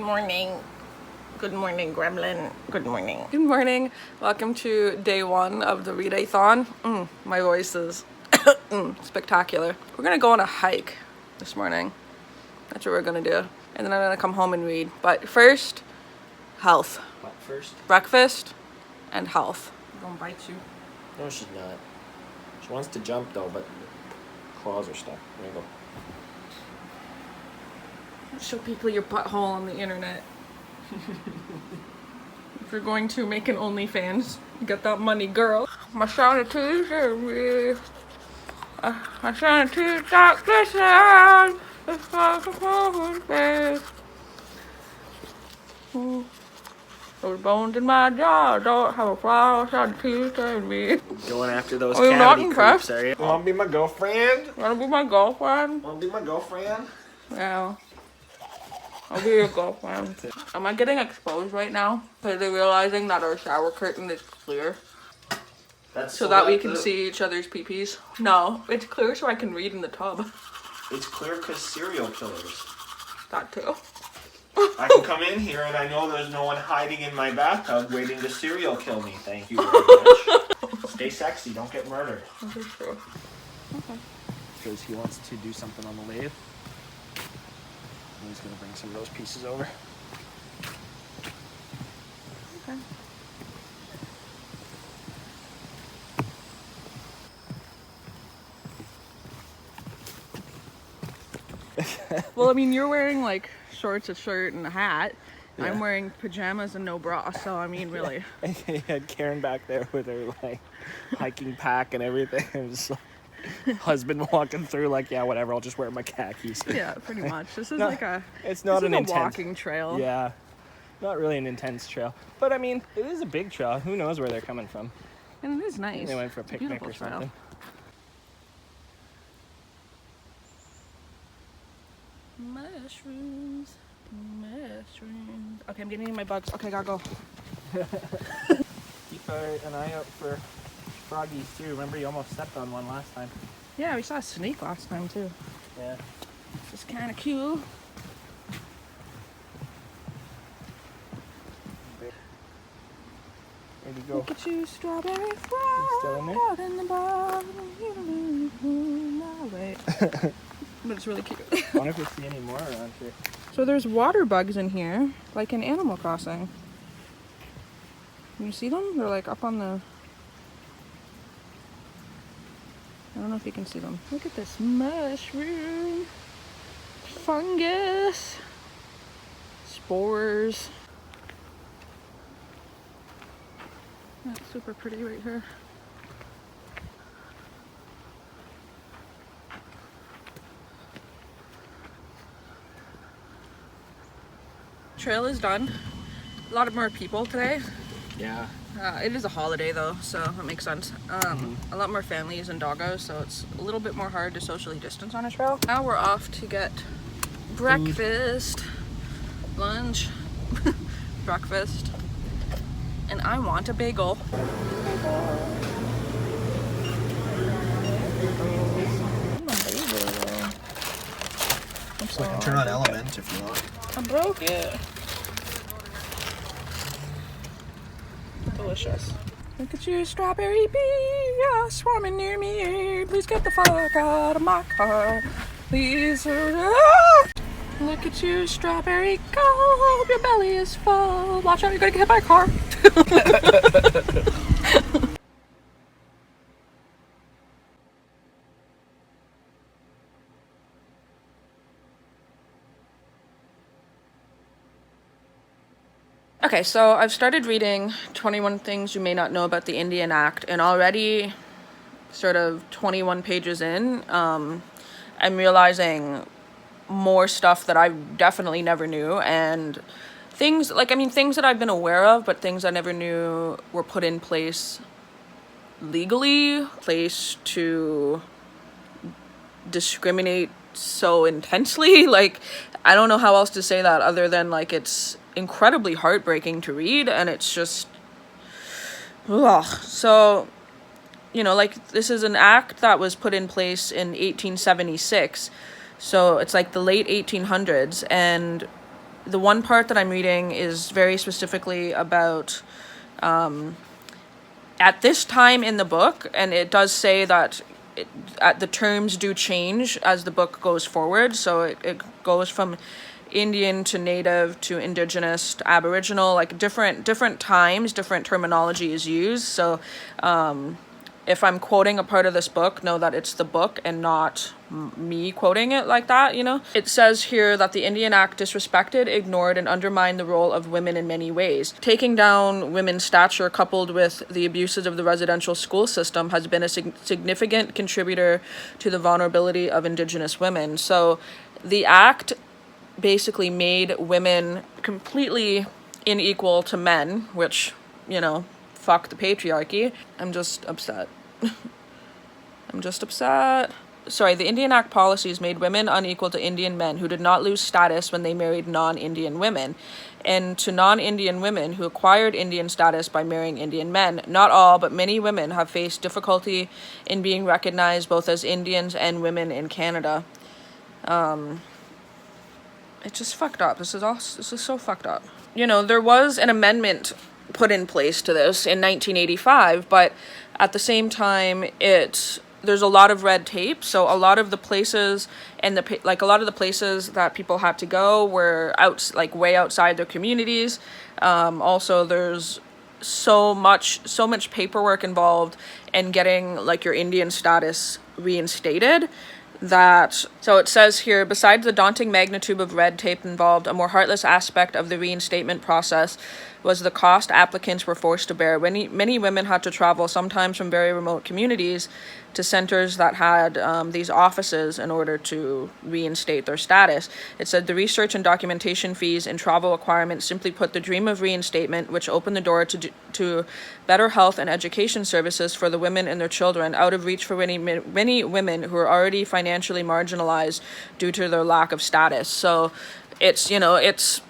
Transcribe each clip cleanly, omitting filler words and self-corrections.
morning. Good morning, Gremlin. Good morning. Good morning. Welcome to day one of the Read-Eh-Thon. My voice is spectacular. We're gonna go on a hike this morning. That's what we're gonna do. And then I'm gonna come home and read. But first, health. What first? Breakfast and health. I'm gonna bite you. No, she's not. She wants to jump though, but claws are stuck. There you go. Show people your butthole on the internet. If you're going to make an OnlyFans, get that money, girl. My sanity's me. My sanity's dark glisten. It's like a cold face. Those bones in my jaw don't have a flower sanity in me. Going after those Are you not cavity impressed? creeps, are you? Wanna be my girlfriend? Wanna be my girlfriend? Wanna be my girlfriend? Yeah. I'll be your girlfriend. Am I getting exposed right now? Because they're realizing that our shower curtain is clear. That's So that we can see each other's pee-pees? No, it's clear so I can read in the tub. It's clear because serial killers. That too. I can come in here and I know there's no one hiding in my bathtub waiting to serial kill me. Thank you very much. Stay sexy, don't get murdered. That is true. Okay. Because he wants to do something on the lathe. He's gonna bring some of those pieces over. Okay. Well, I mean, you're wearing like shorts, a shirt, and a hat. Yeah. I'm wearing pajamas and no bra, so I mean, really. I had Karen back there with her like hiking pack and everything. It was like husband walking through like, yeah, whatever, I'll just wear my khakis. Yeah, pretty much. This is like a it's not an intense walking trail. Yeah, not really an intense trail, but I mean it is a big trail. Who knows where they're coming from? And it is nice. They went for a picnic or something. Mushrooms. Okay, I'm getting in my bugs. Okay, gotta go. Keep an eye out for froggies too. Remember you almost stepped on one last time. Yeah, we saw a snake last time too. Yeah. This is kind of cute. Where'd you go? Look at you, strawberry frog. Still in there? Out in the bottom. Wait. But it's really cute. I wonder if we see any more around here. So there's water bugs in here, like in Animal Crossing. Can you see them? They're like up on the... I don't know if you can see them. Look at this mushroom. Fungus. Spores. That's super pretty right here. Trail is done. A lot of more people today. Yeah. It is a holiday though, so that makes sense. A lot more families and doggos, so it's a little bit more hard to socially distance on a trail. Now we're off to get breakfast, lunch, breakfast, and I want a bagel. So I can turn on Element if you want. I broke it. Delicious. Look at you, strawberry bee, you're swarming near me. Please get the fuck out of my car. Please. Look at you, strawberry, go. Hope your belly is full. Watch out, you're gonna get hit by a car. Okay, so I've started reading 21 Things You May Not Know About the Indian Act, and already sort of 21 pages in, I'm realizing more stuff that I definitely never knew, and things, things that I've been aware of, but things I never knew were put in place legally, place to discriminate so intensely. Like, I don't know how else to say that other than, like, it's incredibly heartbreaking to read, and it's just ugh. So, you know, like, this is an act that was put in place in 1876, so it's like the late 1800s, and the one part that I'm reading is very specifically about at this time in the book, and it does say that the terms do change as the book goes forward. So it goes from Indian to Native to Indigenous to Aboriginal, like different times, different terminology is used. So if I'm quoting a part of this book, know that it's the book and not me quoting it like that, you know? It says here that the Indian Act disrespected, ignored, and undermined the role of women in many ways. Taking down women's stature coupled with the abuses of the residential school system has been a significant contributor to the vulnerability of Indigenous women. So the act basically made women completely unequal to men, which, you know, fuck the patriarchy. I'm just upset. Sorry, the Indian Act policies made women unequal to Indian men who did not lose status when they married non-Indian women, and to non-Indian women who acquired Indian status by marrying Indian men. Not all, but many women have faced difficulty in being recognized both as Indians and women in Canada. It's just fucked up. This is so fucked up. You know, there was an amendment put in place to this in 1985, but at the same time, there's a lot of red tape. So a lot of the places and a lot of the places that people had to go were way outside their communities. Also, there's so much paperwork involved in getting like your Indian status reinstated. So it says here, besides the daunting magnitude of red tape involved, a more heartless aspect of the reinstatement process was the cost applicants were forced to bear. Many women had to travel, sometimes from very remote communities, to centers that had these offices in order to reinstate their status. It said the research and documentation fees and travel requirements simply put the dream of reinstatement, which opened the door to better health and education services for the women and their children, out of reach for many women who are already financially marginalized due to their lack of status. So it's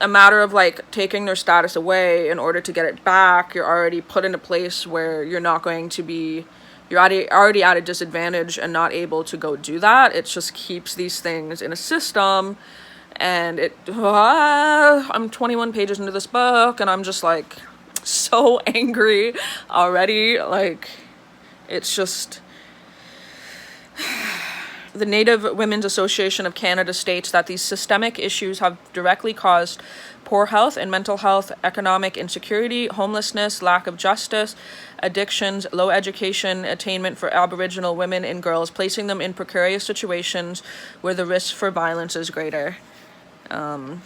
a matter of like taking their status away in order to get it back. You're already put in a place where you're already at a disadvantage and not able to go do that. It just keeps these things in a system, and I'm 21 pages into this book and I'm just like so angry already. Like, it's just... The Native Women's Association of Canada states that these systemic issues have directly caused poor health and mental health, economic insecurity, homelessness, lack of justice, addictions, low education attainment for Aboriginal women and girls, placing them in precarious situations where the risk for violence is greater. And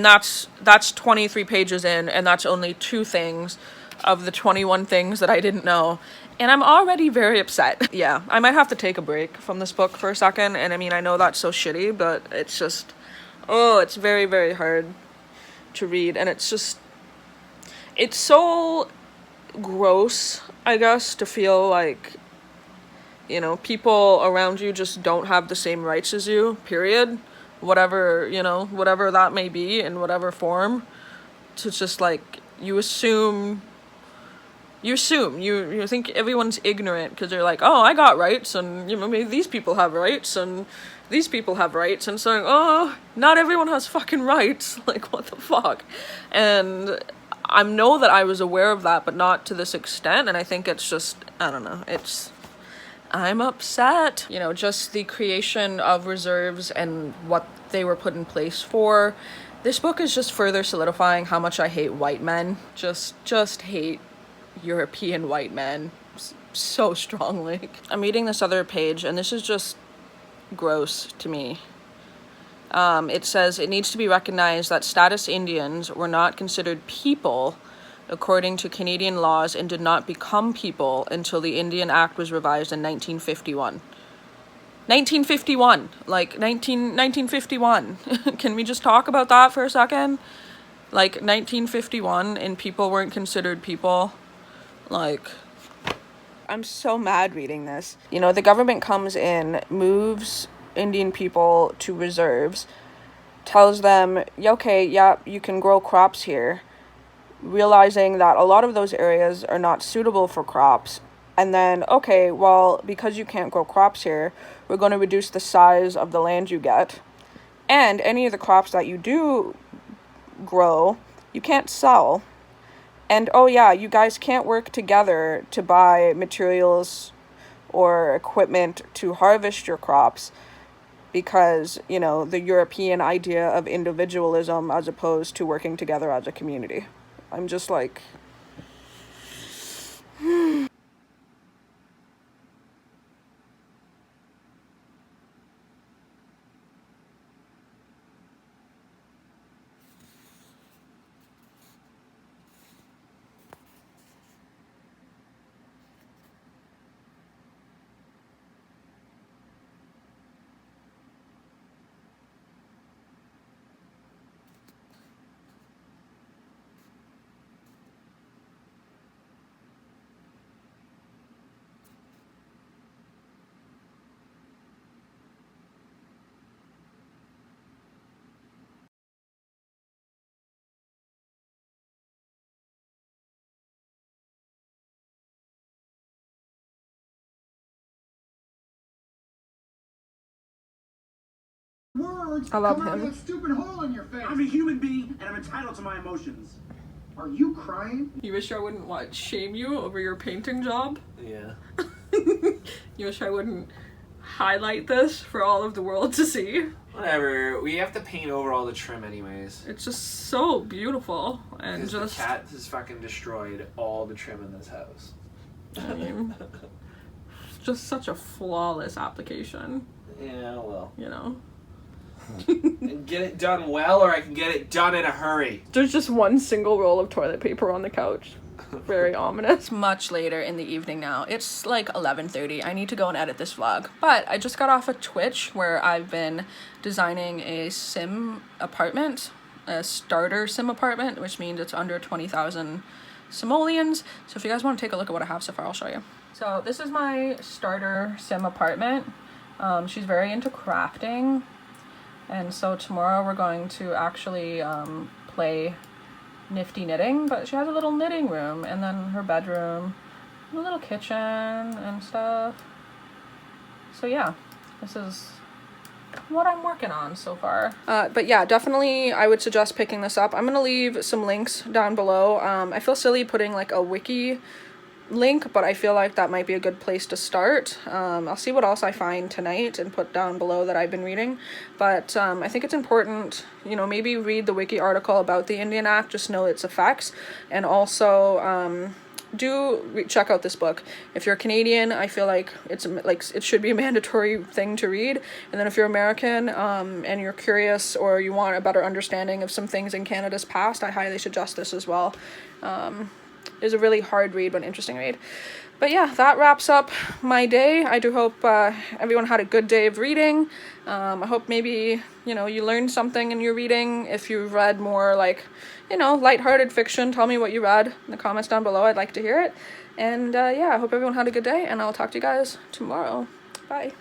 that's 23 pages in, and that's only 2 things of the 21 things that I didn't know. And I'm already very upset. Yeah, I might have to take a break from this book for a second. And I mean, I know that's so shitty, but it's just, it's very, very hard to read. And it's so gross, I guess, to feel like, people around you just don't have the same rights as you, period. Whatever that may be in whatever form. To just like, you think everyone's ignorant because they're like, oh, I got rights, and maybe these people have rights, and these people have rights, and saying, oh, not everyone has fucking rights. Like, what the fuck? And I know that I was aware of that, but not to this extent, and I think it's just, I don't know, I'm upset. Just the creation of reserves and what they were put in place for. This book is just further solidifying how much I hate white men. Just hate European white men so strongly. I'm reading this other page, and this is just gross to me. It says, it needs to be recognized that status Indians were not considered people according to Canadian laws and did not become people until the Indian Act was revised in 1951. 1951! Like, 1951. Can we just talk about that for a second? Like, 1951, and people weren't considered people. Like, I'm so mad reading this. The government comes in, moves Indian people to reserves, tells them, okay, yeah, you can grow crops here, realizing that a lot of those areas are not suitable for crops. And then, okay, well, because you can't grow crops here, we're going to reduce the size of the land you get. And any of the crops that you do grow, you can't sell. And oh yeah, you guys can't work together to buy materials or equipment to harvest your crops because, you know, the European idea of individualism as opposed to working together as a community. I'm just like... Words I love come out of him. that stupid hole in your face. I'm a human being and I'm entitled to my emotions. Are you crying? You wish I wouldn't, what, shame you over your painting job? Yeah. You wish I wouldn't highlight this for all of the world to see? Whatever. We have to paint over all the trim anyways. It's just so beautiful and Because just... the cat has fucking destroyed all the trim in this house. I mean, just such a flawless application, Yeah, well. you know? And get it done well, or I can get it done in a hurry. There's just one single roll of toilet paper on the couch. Very ominous. Much later in the evening now. It's like 11:30. I need to go and edit this vlog. But I just got off of Twitch where I've been designing a sim apartment, a starter sim apartment, which means it's under 20,000 simoleons. So if you guys want to take a look at what I have so far, I'll show you. So this is my starter sim apartment. She's very into crafting. And so tomorrow we're going to actually play nifty knitting, but she has a little knitting room and then her bedroom, a little kitchen and stuff. So yeah, this is what I'm working on so far. But yeah, definitely I would suggest picking this up. I'm gonna leave some links down below. I feel silly putting like a wiki link, but I feel like that might be a good place to start. I'll see what else I find tonight and put down below that I've been reading, but I think it's important, you know, maybe read the wiki article about the Indian Act, just know its effects, and also check out this book. If you're Canadian, I feel like it should be a mandatory thing to read, and then if you're American and you're curious or you want a better understanding of some things in Canada's past, I highly suggest this as well. Is a really hard read but interesting read. But yeah, that wraps up my day. I do hope everyone had a good day of reading. I hope maybe, you know, you learned something in your reading. If you've read more like, you know, lighthearted fiction, tell me what you read in the comments down below. I'd like to hear it. And yeah, I hope everyone had a good day and I'll talk to you guys tomorrow. Bye.